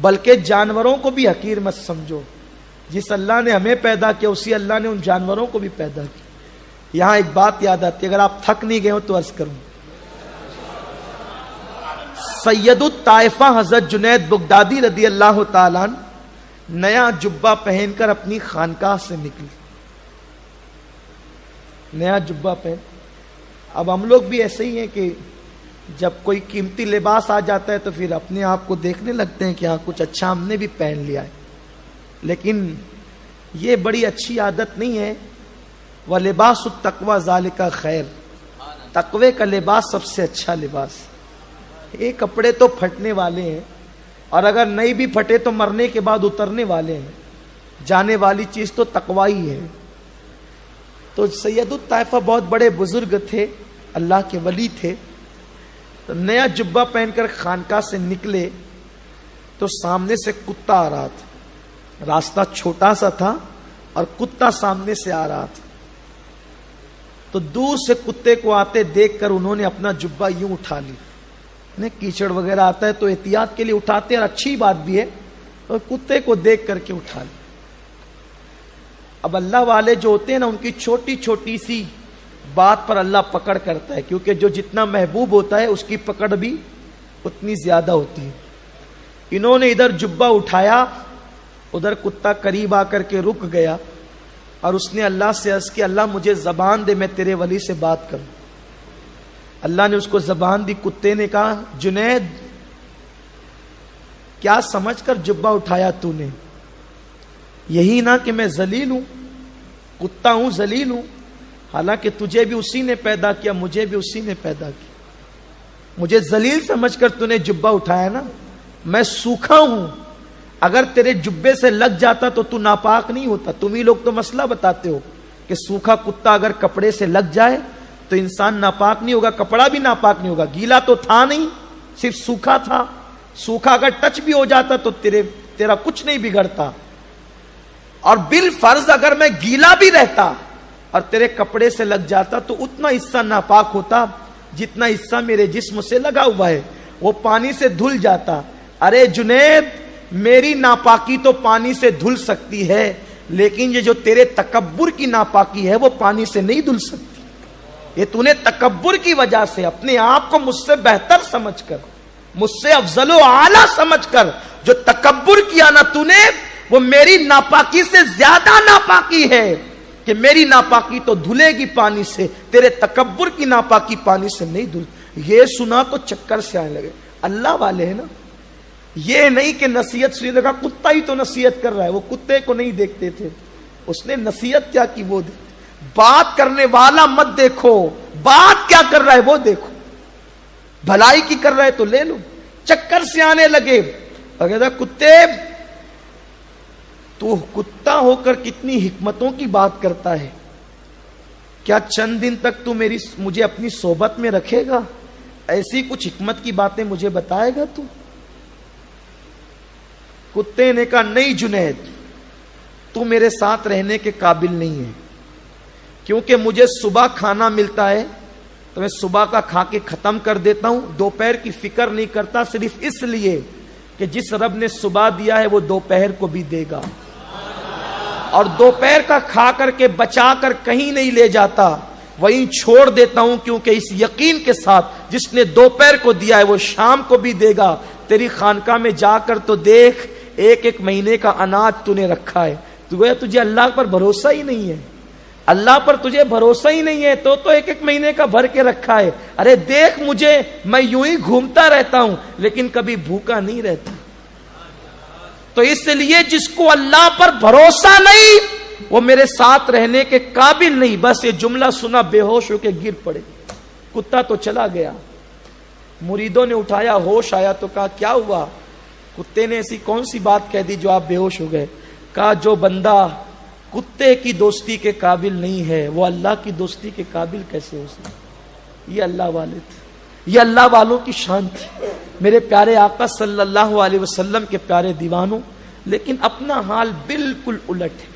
بلکہ جانوروں کو بھی حقیر مت سمجھو. جس اللہ نے ہمیں پیدا کیا اسی اللہ نے ان جانوروں کو بھی پیدا کیا. یہاں ایک بات یاد آتی ہے, اگر آپ تھک نہیں گئے ہو تو عرض کروں. سید الطائفہ حضرت جنید بغدادی رضی اللہ تعالیٰ نیا جبہ پہن کر اپنی خانقاہ سے نکلی. نیا جبہ پہن. اب ہم لوگ بھی ایسے ہی ہیں کہ جب کوئی قیمتی لباس آ جاتا ہے تو پھر اپنے آپ کو دیکھنے لگتے ہیں کہ ہاں کچھ اچھا ہم نے بھی پہن لیا ہے. لیکن یہ بڑی اچھی عادت نہیں ہے. وَلِبَاسُ التَّقْوَى ذَلِكَ خیر. تقوی کا لباس سب سے اچھا لباس. یہ کپڑے تو پھٹنے والے ہیں, اور اگر نہیں بھی پھٹے تو مرنے کے بعد اترنے والے ہیں. جانے والی چیز تو تقوی ہی ہے. تو سید الطائفہ بہت بڑے بزرگ تھے, اللہ کے ولی تھے. تو نیا جبہ پہن کر خانقاہ سے نکلے تو سامنے سے کتا آ رہا تھا. راستہ چھوٹا سا تھا اور کتا سامنے سے آ رہا تھا. تو دور سے کتے کو آتے دیکھ کر انہوں نے اپنا جبہ یوں اٹھا لی. کیچڑ وغیرہ آتا ہے تو احتیاط کے لیے اٹھاتے ہیں, اور اچھی بات بھی ہے, اور کتے کو دیکھ کر کے اٹھا لی. اب اللہ والے جو ہوتے ہیں نا, ان کی چھوٹی چھوٹی سی بات پر اللہ پکڑ کرتا ہے, کیونکہ جو جتنا محبوب ہوتا ہے اس کی پکڑ بھی اتنی زیادہ ہوتی ہے. انہوں نے ادھر جبہ اٹھایا, ادھر کتا قریب آ کر کے رک گیا, اور اس نے اللہ سے عرض کیا, اللہ مجھے زبان دے, میں تیرے ولی سے بات کروں. اللہ نے اس کو زبان دی. کتے نے کہا, جنید کیا سمجھ کر جبہ اٹھایا تو نے؟ یہی نہ کہ میں ذلیل ہوں, کتا ہوں, ذلیل ہوں. حالانکہ تجھے بھی اسی نے پیدا کیا, مجھے بھی اسی نے پیدا کیا. مجھے ذلیل سمجھ کر تو نے جبہ اٹھایا نا. میں سوکھا ہوں, اگر تیرے جبے سے لگ جاتا تو تو ناپاک نہیں ہوتا. تم ہی لوگ تو مسئلہ بتاتے ہو کہ سوکھا کتا اگر کپڑے سے لگ جائے تو انسان ناپاک نہیں ہوگا, کپڑا بھی ناپاک نہیں ہوگا. گیلا تو تھا نہیں, صرف سوکھا تھا. سوکھا اگر ٹچ بھی ہو جاتا تو تیرا کچھ نہیں بگڑتا. اور بالفرض اگر میں گیلا بھی رہتا اور تیرے کپڑے سے لگ جاتا تو اتنا حصہ ناپاک ہوتا جتنا حصہ میرے جسم سے لگا ہوا ہے, وہ پانی سے دھل جاتا. ارے جنید, میری ناپاکی تو پانی سے دھل سکتی ہے, لیکن یہ جو تیرے تکبر کی ناپاکی ہے وہ پانی سے نہیں دھل سکتی. یہ تو نے تکبر کی وجہ سے اپنے آپ کو مجھ سے بہتر سمجھ کر, مجھ سے افضل و اعلیٰ سمجھ کر جو تکبر کیا نا تو نے, وہ میری ناپاکی سے زیادہ ناپاکی ہے. کہ میری ناپاکی تو دھلے گی پانی سے, تیرے تکبر کی ناپاکی پانی سے نہیں دھل. یہ سنا تو چکر سے آنے لگے. اللہ والے ہیں نا, یہ نہیں کہ نصیحت سے لگا, کتا ہی تو نصیحت کر رہا ہے. وہ کتے کو نہیں دیکھتے تھے, اس نے نصیحت کیا کی وہ دیکھتے. بات کرنے والا مت دیکھو, بات کیا کر رہا ہے وہ دیکھو. بھلائی کی کر رہا ہے تو لے لو. چکر سے آنے لگے اور کہتا, کتے تو کتا ہو کر کتنی حکمتوں کی بات کرتا ہے, کیا چند دن تک تو مجھے اپنی صحبت میں رکھے گا؟ ایسی کچھ حکمت کی باتیں مجھے بتائے گا تو؟ کتے نے کہا, نہیں جنید, تو میرے ساتھ رہنے کے قابل نہیں ہے, کیونکہ مجھے صبح کھانا ملتا ہے تو میں صبح کا کھا کے ختم کر دیتا ہوں. دوپہر کی فکر نہیں کرتا, صرف اس لیے کہ جس رب نے صبح دیا ہے وہ دوپہر کو بھی دے گا. اور دوپہر کا کھا کر کے بچا کر کہیں نہیں لے جاتا, وہیں چھوڑ دیتا ہوں, کیونکہ اس یقین کے ساتھ جس نے دوپہر کو دیا ہے وہ شام کو بھی دے گا. تیری خانقاہ میں جا کر تو دیکھ, ایک ایک مہینے کا اناج تو نے رکھا ہے. تو گویا تجھے اللہ پر بھروسہ ہی نہیں ہے, اللہ پر تجھے بھروسہ ہی نہیں ہے, تو ایک ایک مہینے کا بھر کے رکھا ہے. ارے دیکھ مجھے, میں یوں ہی گھومتا رہتا ہوں لیکن کبھی بھوکا نہیں رہتا. تو اس لیے جس کو اللہ پر بھروسہ نہیں وہ میرے ساتھ رہنے کے قابل نہیں. بس یہ جملہ سنا بے ہوش ہو کے گر پڑے. کتا تو چلا گیا. مریدوں نے اٹھایا, ہوش آیا تو کہا کیا ہوا؟ کتے نے ایسی کون سی بات کہہ دی جو آپ بے ہوش ہو گئے؟ کہا جو بندہ کتے کی دوستی کے قابل نہیں ہے وہ اللہ کی دوستی کے قابل کیسے ہو سکتا؟ یہ اللہ والے تھے, یہ اللہ والوں کی شان تھی. میرے پیارے آقا صلی اللہ علیہ وسلم کے پیارے دیوانوں, لیکن اپنا حال بالکل الٹ ہے.